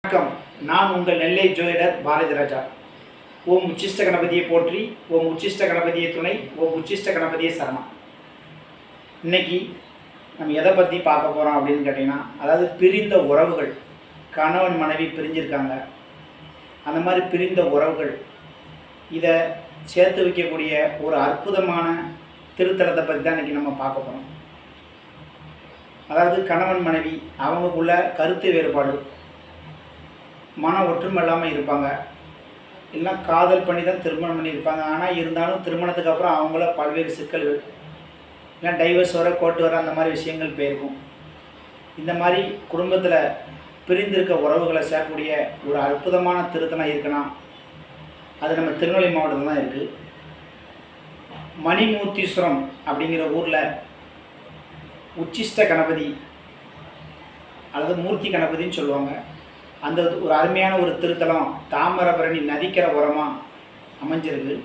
வணக்கம். நான் உங்கள் நெல்லை ஜோதிடர் பாரதி ராஜா. ஓம் உச்சிஷ்ட கணபதியை போற்றி, ஓம் உச்சிஷ்ட கணபதியை துணை, ஓம் உச்சிஷ்ட கணபதியை சரணம். இன்னைக்கு நம்ம எதை பற்றி பார்க்க போகிறோம் அப்படின்னு கேட்டிங்கன்னா, அதாவது பிரிந்த உறவுகள், கணவன் மனைவி பிரிஞ்சிருக்காங்க, அந்த மாதிரி பிரிந்த உறவுகள் இதை சேர்த்து வைக்கக்கூடிய ஒரு அற்புதமான திருத்தலத்தை பற்றி தான் இன்றைக்கி நம்ம பார்க்க போகிறோம். அதாவது கணவன் மனைவி அவங்களுக்குள்ள கருத்து வேறுபாடு, மன ஒற்றுமை இல்லாமல் இருப்பாங்க, எல்லாம் காதல் பண்ணி தான் திருமணம் பண்ணியிருப்பாங்க. ஆனால் இருந்தாலும் திருமணத்துக்கு அப்புறம் அவங்கள பல்வேறு சிக்கல்கள், இல்லை டைவர்ஸ் வர, கோர்ட்டு வர, அந்த மாதிரி விஷயங்கள் போயிருக்கும். இந்த மாதிரி குடும்பத்தில் பிரிந்திருக்க உறவுகளை சேர்க்கக்கூடிய ஒரு அற்புதமான திருத்தலம் இருக்குன்னா அது நம்ம திருநெல்வேலி மாவட்டத்தில் தான் இருக்குது. மணிமூர்த்தீஸ்வரம் அப்படிங்கிற ஊரில் உச்சிஷ்ட கணபதி அல்லது மூர்த்தி கணபதின்னு சொல்லுவாங்க. அந்த ஒரு அருமையான ஒரு திருத்தலம் தாமிரபரணி நதிக்கரை ஓரமாக அமைஞ்சிருக்கு.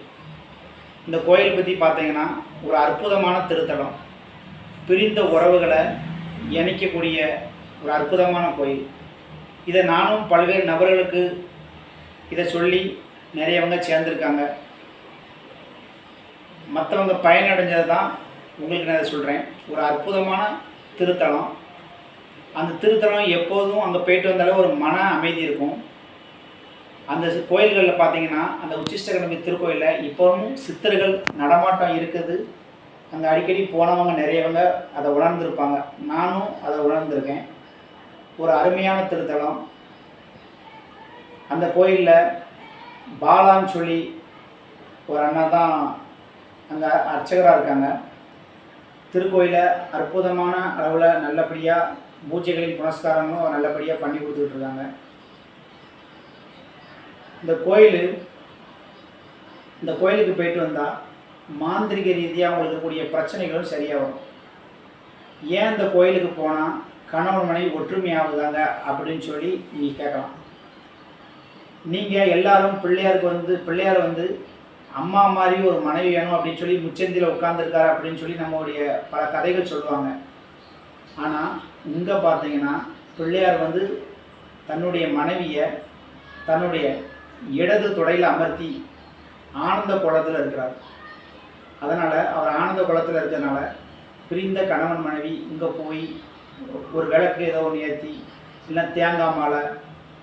இந்த கோயில் பற்றி பார்த்தீங்கன்னா ஒரு அற்புதமான திருத்தலம், பிரிந்த உறவுகளை இணைக்கக்கூடிய ஒரு அற்புதமான கோயில். இதை நானும் பல்வேறு நபர்களுக்கு இதை சொல்லி நிறையவங்க சேர்ந்துருக்காங்க. மற்றவங்க பயனடைஞ்சது தான் உங்களுக்கு நான் இதை சொல்கிறேன். ஒரு அற்புதமான திருத்தலம். அந்த திருத்தலம் எப்போதும் அங்கே போயிட்டு வந்தாலும் ஒரு மன அமைதி இருக்கும். அந்த கோயில்களில் பார்த்தீங்கன்னா அந்த உச்சிஷ்ட கணபதி திருக்கோயிலில் இப்போவும் சித்தர்கள் நடமாட்டம் இருக்குது. அங்கே அடிக்கடி போனவங்க நிறையவங்க அதை உணர்ந்திருப்பாங்க. நானும் அதை உணர்ந்திருக்கேன். ஒரு அருமையான திருத்தலம். அந்த கோயிலில் பாலான்னு சொல்லி ஒரு அண்ணா தான் அங்கே அர்ச்சகராக இருக்காங்க. திருக்கோயிலை அற்புதமான அளவில் நல்லபடியாக பூஜைகளின் புனஸ்காரங்களும் நல்லபடியாக பண்ணி கொடுத்துட்ருக்காங்க. இந்த கோயிலுக்கு போயிட்டு வந்தால் மாந்திரிக ரீதியாக அவங்களுக்கு இருக்கக்கூடிய பிரச்சனைகளும் சரியாக வரும். ஏன் இந்த கோயிலுக்கு போனால் கணவன் மனைவி ஒற்றுமையாகுதாங்க அப்படின்னு சொல்லி நீங்கள் கேட்கலாம். நீங்கள் எல்லாரும் பிள்ளையார் வந்து அம்மா மாதிரி ஒரு மனைவி வேணும் அப்படின்னு சொல்லி முச்சந்தியில் உட்காந்துருக்காரு அப்படின்னு சொல்லி நம்மளுடைய பல கதைகள் சொல்லுவாங்க. ஆனால் இங்கே பார்த்தீங்கன்னா பிள்ளையார் வந்து தன்னுடைய மனைவியை தன்னுடைய இடது தொடையில் அமர்த்தி ஆனந்த குளத்தில் இருக்கிறார். அதனால் அவர் ஆனந்த குளத்தில் இருக்கிறதுனால பிரிந்த கணவன் மனைவி இங்கே போய் ஒரு விளக்கு ஏதோ ஒன்று ஏற்றி, இல்லை தேங்காய் மாலை,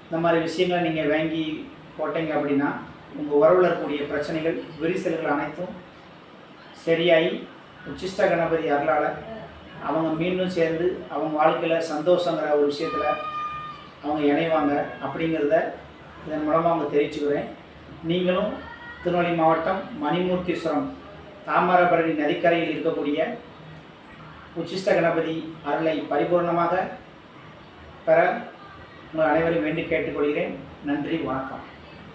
இந்த மாதிரி விஷயங்களை நீங்கள் வாங்கி போட்டீங்க அப்படின்னா உங்கள் உறவில் இருக்கக்கூடிய பிரச்சனைகள், விரிசல்கள் அனைத்தும் சரியாகி உச்சிஷ்ட கணபதி அருளால் அவங்க மீண்டும் சேர்ந்து அவங்க வாழ்க்கையில் சந்தோஷங்கிற ஒரு விஷயத்தில் அவங்க இணைவாங்க அப்படிங்கிறத இதன் மூலமாக அவங்க தெரிவிச்சுக்கிறேன். நீங்களும் திருநெல்வேலி மாவட்டம் மணிமூர்த்தீஸ்வரம் தாமிரபரணி நதிக்கரையில் இருக்கக்கூடிய உச்சிஷ்ட கணபதி அருளை பரிபூர்ணமாக பெற உங்கள் அனைவரையும் வேண்டி கேட்டுக்கொள்கிறேன். நன்றி, வணக்கம்.